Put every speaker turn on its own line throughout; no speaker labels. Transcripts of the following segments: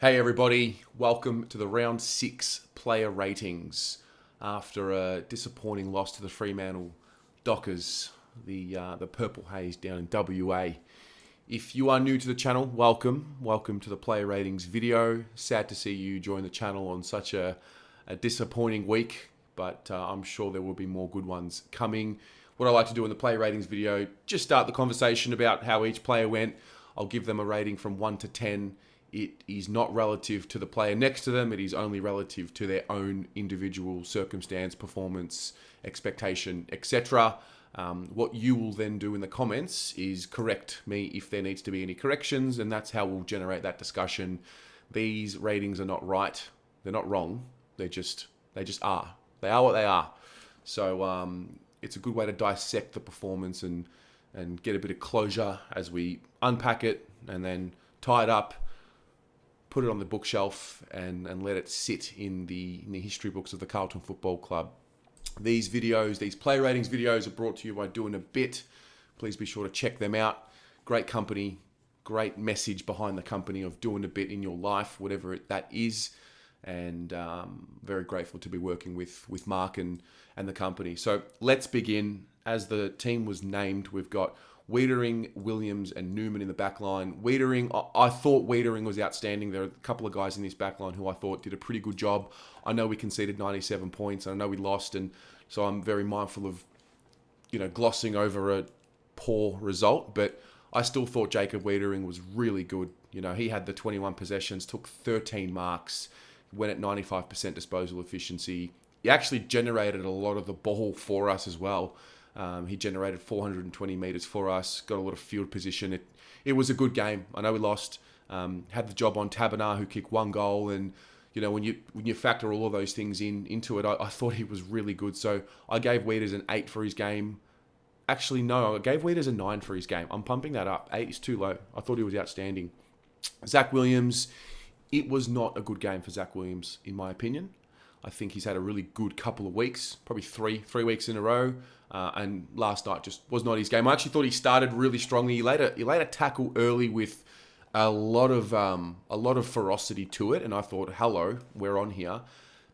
Hey everybody, welcome to the round 6 player ratings after a disappointing loss to the Fremantle Dockers, the Purple Haze down in WA. If you are new to the channel, welcome to the player ratings video. Sad to see you join the channel on such a disappointing week, but I'm sure there will be more good ones coming. What I like to do in the player ratings video, just start the conversation about how each player went. I'll give them a rating from 1 to 10. It is not relative to the player next to them. It is only relative to their own individual circumstance, performance, expectation, etc. What you will then do in the comments is correct me if there needs to be any corrections, and that's how we'll generate that discussion. These ratings are not right. They're not wrong. They just are. They are what they are. So it's a good way to dissect the performance and get a bit of closure as we unpack it and then tie it up, put it on the bookshelf and let it sit in the history books of the Carlton Football Club. These videos, these player ratings videos are brought to you by Doing a Bit. Please be sure to check them out. Great company, great message behind the company of doing a bit in your life, whatever that is. And very grateful to be working with Mark and the company. So let's begin. As the team was named, we've got Wiedering, Williams, and Newman in the backline. Wiedering, I thought Wiedering was outstanding. There are a couple of guys in this backline who I thought did a pretty good job. I know we conceded 97 points. I know we lost, and so I'm very mindful of, glossing over a poor result. But I still thought Jacob Wiedering was really good. He had the 21 possessions, took 13 marks, went at 95% disposal efficiency. He actually generated a lot of the ball for us as well. He generated 420 metres for us, got a lot of field position. It was a good game. I know we lost, had the job on Tabernar, who kicked one goal. And, when you factor all of those things into it, I thought he was really good. So I gave Wieders an 8 for his game. Actually, no, I gave Wieders a 9 for his game. I'm pumping that up. 8 is too low. I thought he was outstanding. Zach Williams, it was not a good game for Zach Williams, in my opinion. I think he's had a really good couple of weeks, probably three weeks in a row. And last night just was not his game. I actually thought he started really strongly. He laid a tackle early with a lot of ferocity to it, and I thought, hello, we're on here.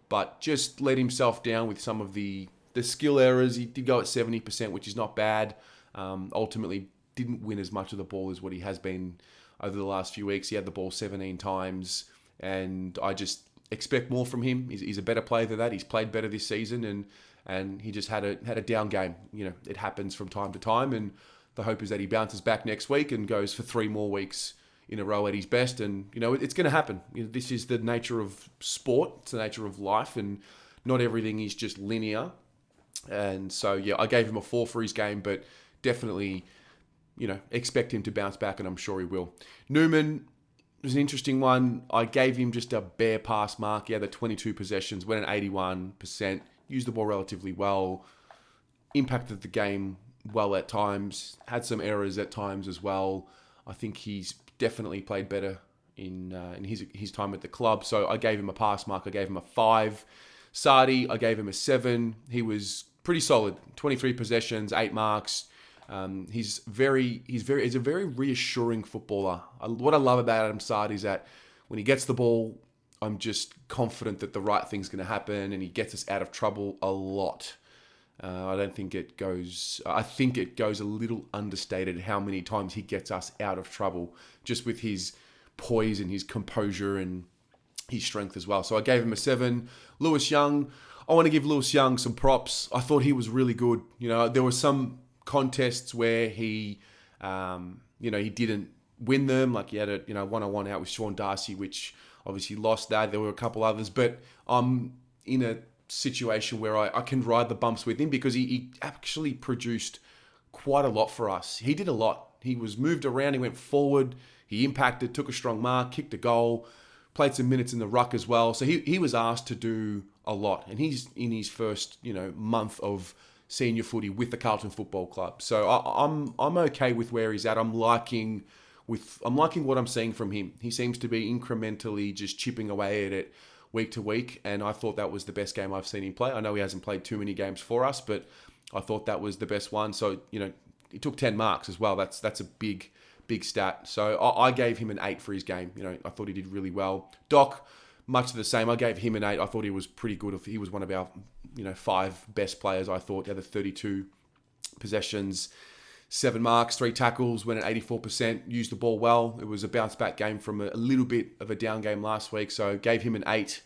But just let himself down with some of the skill errors. He did go at 70%, which is not bad. Ultimately, didn't win as much of the ball as what he has been over the last few weeks. He had the ball 17 times, and I just expect more from him. He's a better player than that. He's played better this season, and he just had a down game. It happens from time to time, and the hope is that he bounces back next week and goes for 3 more weeks in a row at his best. And it's going to happen. This is the nature of sport. It's the nature of life, and not everything is just linear. And so yeah, I gave him a 4 for his game, but definitely expect him to bounce back, and I'm sure he will. Newman was an interesting one. I gave him just a bare pass mark. He had the 22 possessions, went at 81%, used the ball relatively well, impacted the game well at times, had some errors at times as well. I think he's definitely played better in his time at the club. So I gave him a pass mark. I gave him a 5. Sardi, I gave him a 7. He was pretty solid. 23 possessions, 8 marks. He's a very reassuring footballer. What I love about Adam Sardi is that when he gets the ball, I'm just confident that the right thing's going to happen, and he gets us out of trouble a lot. I think it goes a little understated how many times he gets us out of trouble, just with his poise and his composure and his strength as well. So I gave him a 7. Lewis Young, I want to give Lewis Young some props. I thought he was really good. There were some contests where he didn't win them. Like he had a one-on-one out with Sean Darcy, which obviously lost that. There were a couple others, but I'm in a situation where I can ride the bumps with him because he actually produced quite a lot for us. He did a lot. He was moved around. He went forward. He impacted, took a strong mark, kicked a goal, played some minutes in the ruck as well. So he was asked to do a lot, and he's in his first month of senior footy with the Carlton Football Club. So I'm okay with where he's at. I'm liking what I'm seeing from him. He seems to be incrementally just chipping away at it week to week, and I thought that was the best game I've seen him play. I know he hasn't played too many games for us, but I thought that was the best one. So he took 10 marks as well. That's a big big stat. So I gave him an 8 for his game. I thought he did really well. Doc, much the same. I gave him an 8. I thought he was pretty good. He was one of our 5 best players, I thought. He had the 32 possessions, 7 marks, 3 tackles, went at 84%, used the ball well. It was a bounce back game from a little bit of a down game last week, so gave him an 8.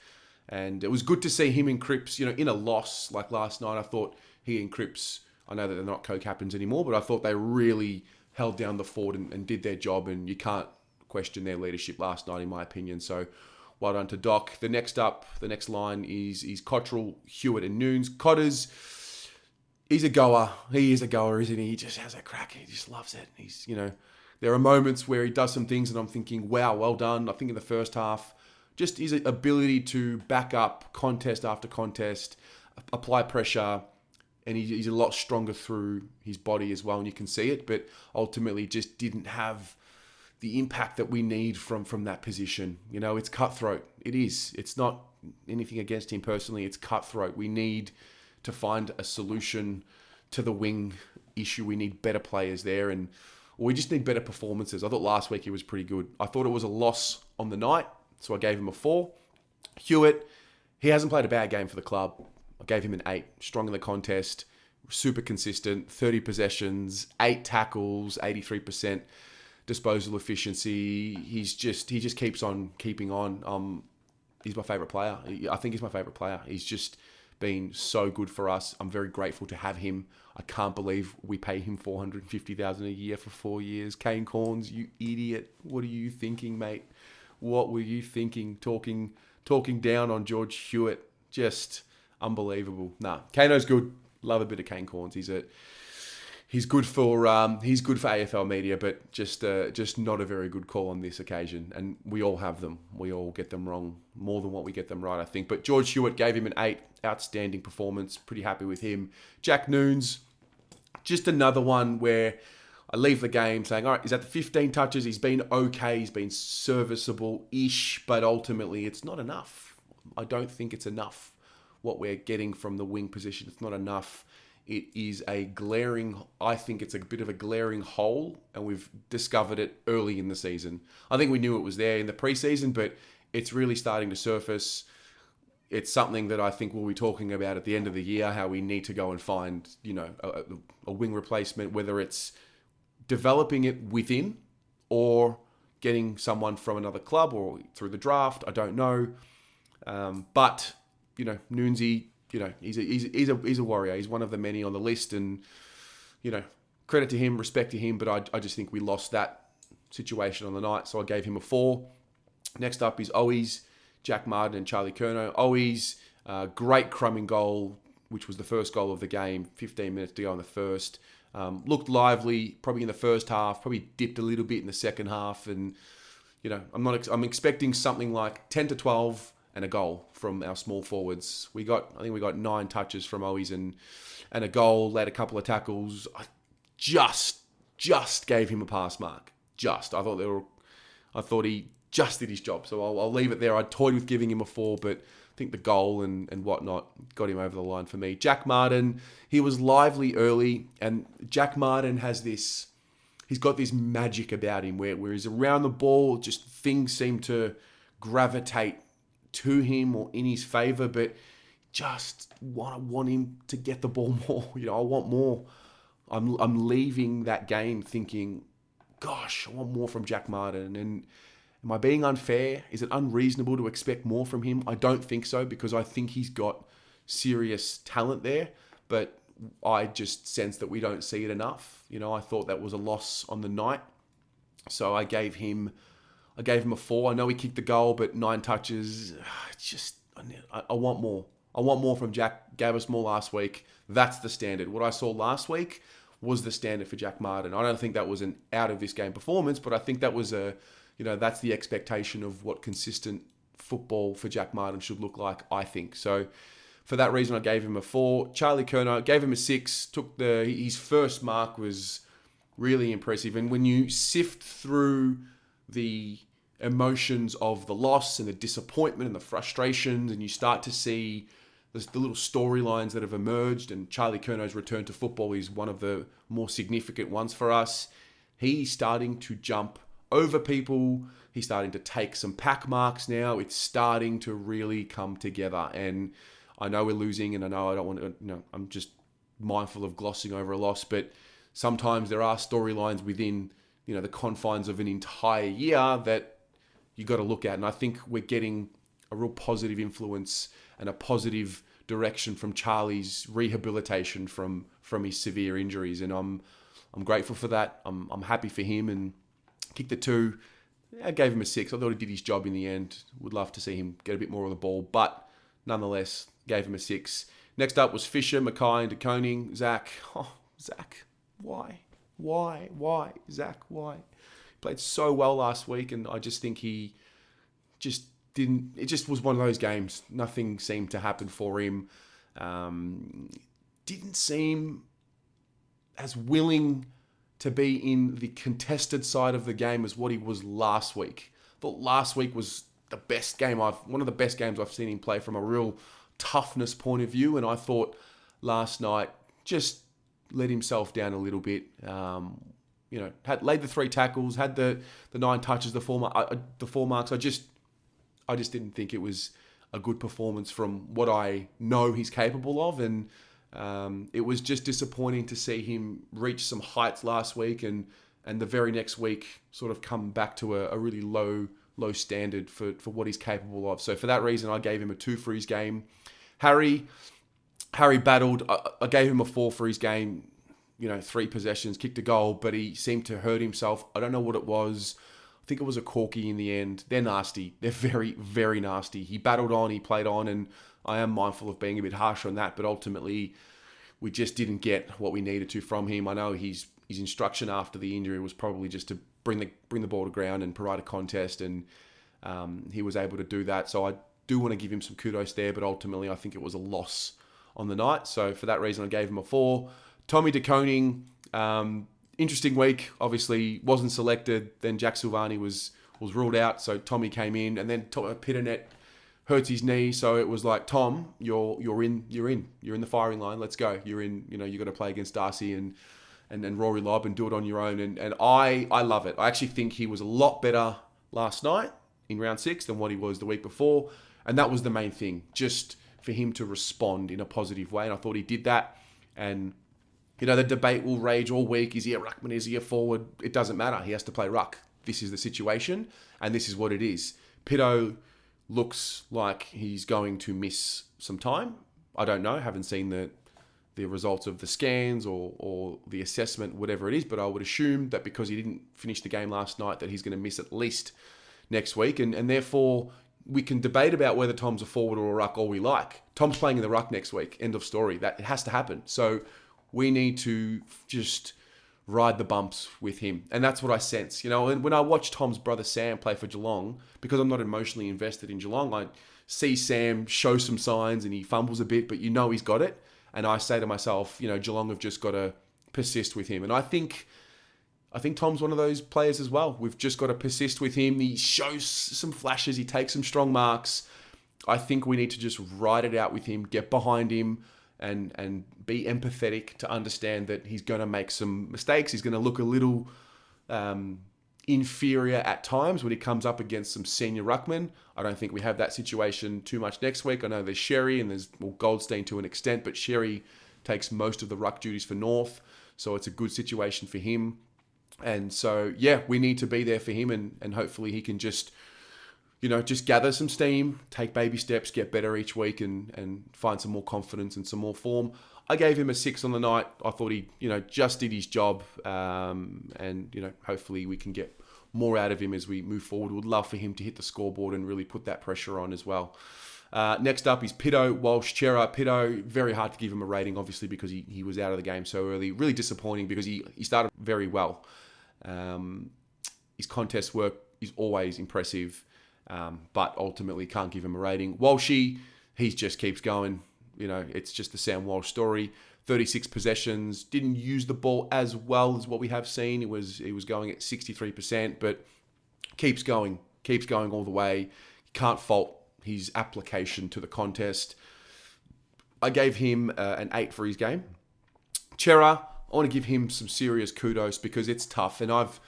And it was good to see him and Cripps, in a loss like last night. I thought he and Cripps, I know that they're not co-captains anymore, but I thought they really held down the fort and did their job, and you can't question their leadership last night, in my opinion. So well done to Doc. The next line is Cottrell, Hewitt and Nunes. Cotters, he's a goer. He is a goer, isn't he? He just has a crack. He just loves it. He's, there are moments where he does some things and I'm thinking, wow, well done. I think in the first half, just his ability to back up contest after contest, apply pressure, and he's a lot stronger through his body as well, and you can see it, but ultimately just didn't have the impact that we need from that position. It's cutthroat. It is. It's not anything against him personally. It's cutthroat. We need to find a solution to the wing issue. We need better players there, and we just need better performances. I thought last week he was pretty good. I thought it was a loss on the night, so I gave him a 4. Hewitt, he hasn't played a bad game for the club. I gave him an 8. Strong in the contest, super consistent, 30 possessions, 8 tackles, 83% disposal efficiency. He just keeps on keeping on. He's my favourite player. I think he's my favourite player. He's just been so good for us. I'm very grateful to have him. I can't believe we pay him $450,000 a year for 4 years. Kane Corns, you idiot. What are you thinking, mate? What were you thinking? Talking down on George Hewitt. Just unbelievable. Nah, Kano's good. Love a bit of Kane Corns. He's good for AFL media, but just not a very good call on this occasion. And we all have them. We all get them wrong more than what we get them right, I think. But George Hewitt gave him an 8. Outstanding performance. Pretty happy with him. Jack Nunes, just another one where I leave the game saying, all right, he's at the 15 touches. He's been okay. He's been serviceable-ish, but ultimately it's not enough. I don't think it's enough what we're getting from the wing position. It's not enough. It is I think it's a bit of a glaring hole, and we've discovered it early in the season. I think we knew it was there in the preseason, but it's really starting to surface. It's something that I think we'll be talking about at the end of the year, how we need to go and find, a wing replacement, whether it's developing it within or getting someone from another club or through the draft. I don't know. But, Nunesy, he's a warrior. He's one of the many on the list, and, credit to him, respect to him, but I just think we lost that situation on the night, so I gave him a 4. Next up is Owies, Jack Martin and Charlie Curnow. Owies, great crumbing goal, which was the first goal of the game, 15 minutes to go in the first. Looked lively, probably in the first half, probably dipped a little bit in the second half, and, I'm expecting something like 10 to 12 and a goal from our small forwards. I think we got 9 touches from Owies and a goal, led a couple of tackles. I just gave him a pass mark. I thought he just did his job. So I'll leave it there. I toyed with giving him a 4, but I think the goal and whatnot got him over the line for me. Jack Martin, he was lively early, and Jack Martin he's got this magic about him where he's around the ball, just things seem to gravitate to him or in his favour, but just want him to get the ball more. I want more. I'm leaving that game thinking, gosh, I want more from Jack Martin. And am I being unfair? Is it unreasonable to expect more from him? I don't think so, because I think he's got serious talent there, but I just sense that we don't see it enough. I thought that was a loss on the night, so I gave him a 4. I know he kicked the goal, but 9 touches. I want more. I want more from Jack. Gave us more last week. That's the standard. What I saw last week was the standard for Jack Martin. I don't think that was an out of this game performance, but I think that was that's the expectation of what consistent football for Jack Martin should look like, I think. So for that reason, I gave him a 4. Charlie Curnow, gave him a 6. His first mark was really impressive. And when you sift through the emotions of the loss and the disappointment and the frustrations, and you start to see the little storylines that have emerged, and Charlie Curnow's return to football is one of the more significant ones for us. he's starting to jump over people. He's starting to take some pack marks now. It's starting to really come together. And I know we're losing, and I know I don't want to, I'm just mindful of glossing over a loss, but sometimes there are storylines within, the confines of an entire year that you got to look at. And I think we're getting a real positive influence and a positive direction from Charlie's rehabilitation from his severe injuries. And I'm grateful for that. I'm happy for him, and kicked the 2. I gave him a 6. I thought he did his job in the end. Would love to see him get a bit more of the ball, but nonetheless, gave him a 6. Next up was Fisher, Mackay, and De Koning. Zach. Oh, Zach. Why? Zach, why? He played so well last week, and I just think he just didn't... It just was one of those games. Nothing seemed to happen for him. Didn't seem as willing to be in the contested side of the game as what he was last week. I thought last week was one of the best games I've seen him play from a real toughness point of view, and I thought last night just let himself down a little bit. Had laid the 3 tackles, had the 9 touches, the 4 marks. I just didn't think it was a good performance from what I know he's capable of, and it was just disappointing to see him reach some heights last week and the very next week sort of come back to a really low standard for what he's capable of. So for that reason, I gave him a 2 for his game. Harry battled. I gave him a 4 for his game. 3 possessions, kicked a goal, but he seemed to hurt himself. I don't know what it was. I think it was a corky in the end. They're nasty. They're very, very nasty. He battled on, he played on, and I am mindful of being a bit harsh on that, but ultimately we just didn't get what we needed to from him. I know his instruction after the injury was probably just to bring the ball to ground and provide a contest, and he was able to do that. So I do want to give him some kudos there, but ultimately I think it was a loss on the night. So for that reason, I gave him a 4. Tommy De Koning, interesting week. Obviously wasn't selected. Then Jack Silvani was ruled out, so Tommy came in, and then Pitternet hurts his knee. So it was like, Tom, you're in the firing line. Let's go. You're in. You got to play against Darcy and Rory Lobb and do it on your own. And I love it. I actually think he was a lot better last night in round 6 than what he was the week before, and that was the main thing. Just for him to respond in a positive way, and I thought he did that. And the debate will rage all week. Is he a ruckman? Is he a forward? It doesn't matter. He has to play ruck. This is the situation, and this is what it is. Pitto looks like he's going to miss some time. I don't know. Haven't seen the results of the scans or the assessment, whatever it is, but I would assume that because he didn't finish the game last night, that he's going to miss at least next week, and therefore we can debate about whether Tom's a forward or a ruck all we like. Tom's playing in the ruck next week. End of story. That it has to happen. So we need to just ride the bumps with him. And that's what I sense. And when I watch Tom's brother Sam play for Geelong, because I'm not emotionally invested in Geelong, I see Sam show some signs and he fumbles a bit, but he's got it. And I say to myself, Geelong have just got to persist with him. And I think Tom's one of those players as well. We've just got to persist with him. He shows some flashes. He takes some strong marks. I think we need to just ride it out with him, get behind him, and be empathetic to understand that he's going to make some mistakes. He's going to look a little inferior at times when he comes up against some senior ruckmen. I don't think we have that situation too much next week. I know there's Sherry and there's Goldstein to an extent, but Sherry takes most of the ruck duties for North, so it's a good situation for him. And so, we need to be there for him, and hopefully he can just gather some steam, take baby steps, get better each week, and find some more confidence and some more form. I gave him a 6 on the night. I thought he, just did his job, and hopefully we can get more out of him as we move forward. Would love for him to hit the scoreboard and really put that pressure on as well. Next up is Pitto, Walsh, Chera. Pitto, very hard to give him a rating, obviously, because he was out of the game so early. Really disappointing because he started very well. His contest work is always impressive, but ultimately can't give him a rating. Walshy, he just keeps going. It's just the Sam Walsh story. 36 possessions, didn't use the ball as well as what we have seen. It was going at 63%, but keeps going all the way. You can't fault his application to the contest. I gave him an 8 for his game. Chera, I want to give him some serious kudos because it's tough. And I've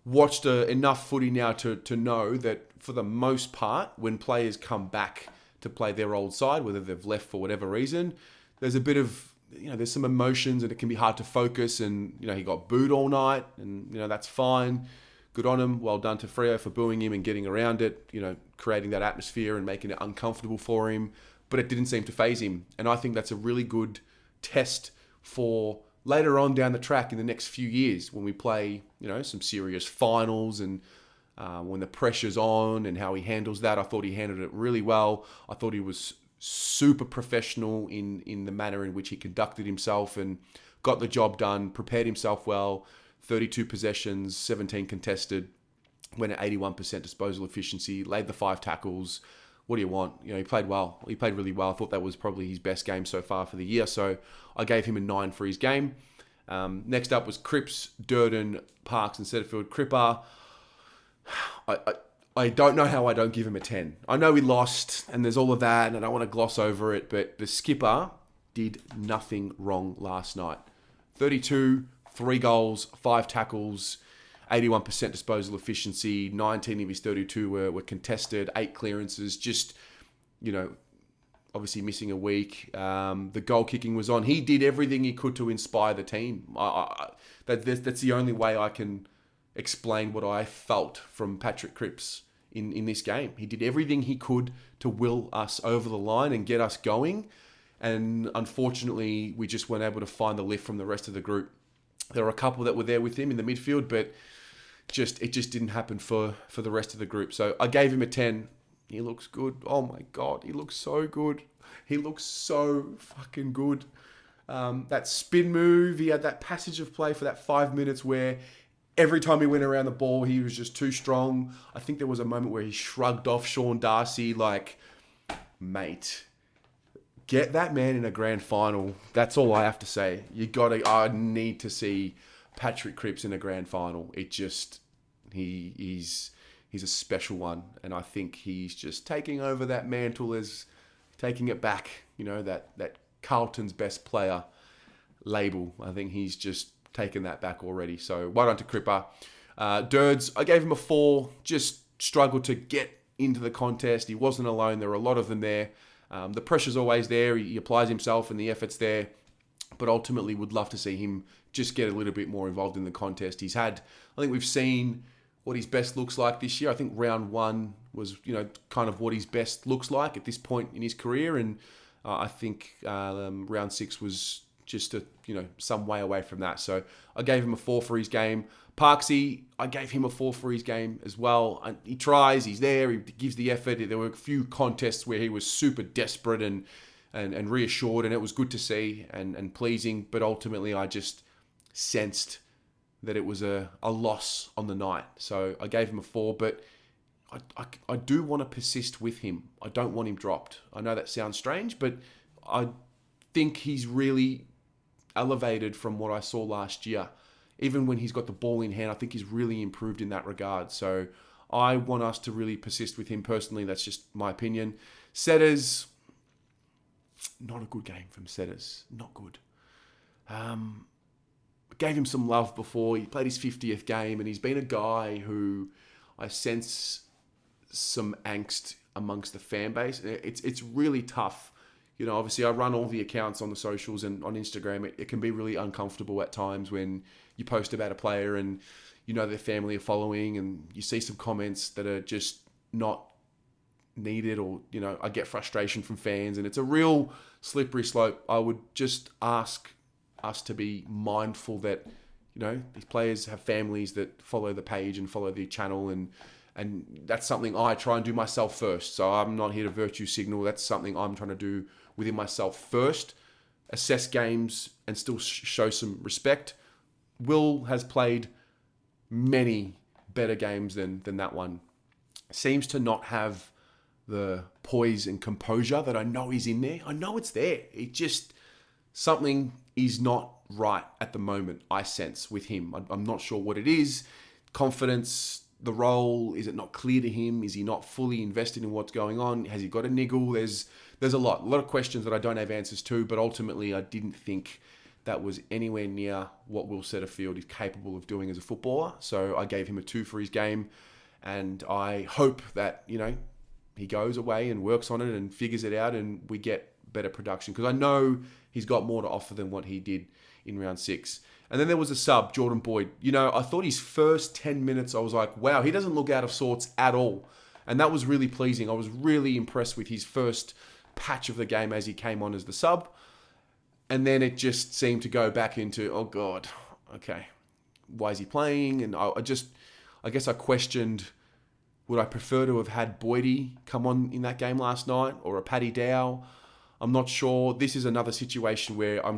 watched enough footy now to know that for the most part, when players come back to play their old side, whether they've left for whatever reason, there's a bit of, there's some emotions and it can be hard to focus. And, he got booed all night and, that's fine. Good on him. Well done to Freo for booing him and getting around it, creating that atmosphere and making it uncomfortable for him. But it didn't seem to faze him. And I think that's a really good test for later on down the track in the next few years when we play, some serious finals and when the pressure's on and how he handles that. I thought he handled it really well. I thought he was super professional in the manner in which he conducted himself and got the job done, prepared himself well, 32 possessions, 17 contested, went at 81% disposal efficiency, laid the 5 tackles. What do you want? He played well. He played really well. I thought that was probably his best game so far for the year. So I gave him a 9 for his game. Next up was Cripps, Durden, Parks and Setterfield. Cripper, I don't know how I don't give him a 10. I know he lost and there's all of that and I don't want to gloss over it, but the skipper did nothing wrong last night. 32, 3 goals, 5 tackles, 81% disposal efficiency, 19 of his 32 were contested, 8 clearances, just, obviously missing a week. The goal kicking was on. He did everything he could to inspire the team. That's the only way I can explain what I felt from Patrick Cripps in this game. He did everything he could to will us over the line and get us going. And unfortunately, we just weren't able to find the lift from the rest of the group. There were a couple that were there with him in the midfield, but it just didn't happen for the rest of the group. So I gave him a 10. He looks good. Oh my God, he looks so good. He looks so fucking good. That spin move, he had that passage of play for that 5 minutes where every time he went around the ball, he was just too strong. I think there was a moment where he shrugged off Sean Darcy like, mate, get that man in a grand final. That's all I have to say. I need to see Patrick Cripps in a grand final. He's a special one. And I think he's just taking over that mantle as taking it back, that Carlton's best player label. I think he's just taken that back already. So well done to Cripper. Durds, I gave him a 4, just struggled to get into the contest. He wasn't alone. There were a lot of them there. The pressure's always there. He applies himself and the effort's there. But ultimately would love to see him just get a little bit more involved in the contest. I think we've seen what his best looks like this year. I think round 1 was, kind of what his best looks like at this point in his career. And I think round 6 was just some way away from that. So I gave him a 4 for his game. Parksy, I gave him a 4 for his game as well. He tries, he's there, he gives the effort. There were a few contests where he was super desperate and reassured, and it was good to see and pleasing. But ultimately, I just sensed that it was a loss on the night. So I gave him a 4, but I do want to persist with him. I don't want him dropped. I know that sounds strange, but I think he's really elevated from what I saw last year. Even when he's got the ball in hand, I think he's really improved in that regard. So I want us to really persist with him personally. That's just my opinion. Setters, not a good game from Setters. Not good. Gave him some love before. He played his 50th game, and he's been a guy who I sense some angst amongst the fan base. It's really tough. Obviously I run all the accounts on the socials and on Instagram. It can be really uncomfortable at times when you post about a player and their family are following and you see some comments that are just not needed, or I get frustration from fans, and it's a real slippery slope. I would just ask us to be mindful that these players have families that follow the page and follow the channel, and that's something I try and do myself first. So I'm not here to virtue signal. That's something I'm trying to do within myself first. Assess games and still show some respect. Will has played many better games than that one. Seems to not have the poise and composure that I know is in there. I know it's there. It just, something is not right at the moment, I sense, with him. I'm not sure what it is. Confidence, the role, is it not clear to him? Is he not fully invested in what's going on? Has he got a niggle? There's a lot of questions that I don't have answers to, but ultimately I didn't think that was anywhere near what Will Setterfield is capable of doing as a footballer. So I gave him a 2 for his game, and I hope that, he goes away and works on it and figures it out and we get better production, because I know he's got more to offer than what he did in round 6. And then there was a sub, Jordan Boyd. I thought his first 10 minutes, I was like, wow, he doesn't look out of sorts at all. And that was really pleasing. I was really impressed with his first patch of the game as he came on as the sub. And then it just seemed to go back into, oh God, okay, why is he playing? And I guess I questioned, would I prefer to have had Boydie come on in that game last night, or a Paddy Dow? I'm not sure. This is another situation where I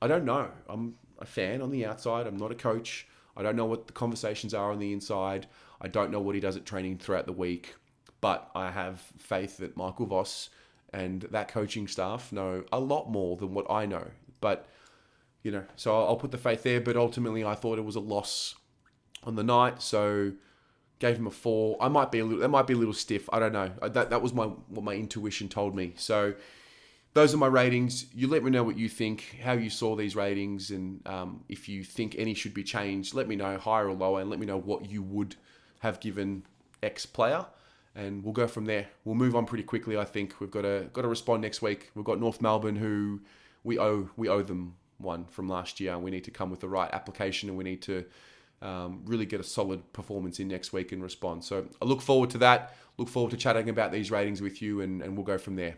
don't know. I'm a fan on the outside. I'm not a coach. I don't know what the conversations are on the inside. I don't know what he does at training throughout the week. But I have faith that Michael Voss and that coaching staff know a lot more than what I know. But, so I'll put the faith there. But ultimately, I thought it was a loss on the night. So gave him a 4. That might be a little stiff. I don't know. That was what my intuition told me. So those are my ratings. You let me know what you think, how you saw these ratings, and if you think any should be changed, let me know, higher or lower, and let me know what you would have given X player, and we'll go from there. We'll move on pretty quickly, I think. We've got to respond next week. We've got North Melbourne, who we owe them one from last year, and we need to come with the right application, and we need to really get a solid performance in next week and respond. So I look forward to that. Look forward to chatting about these ratings with you, and we'll go from there.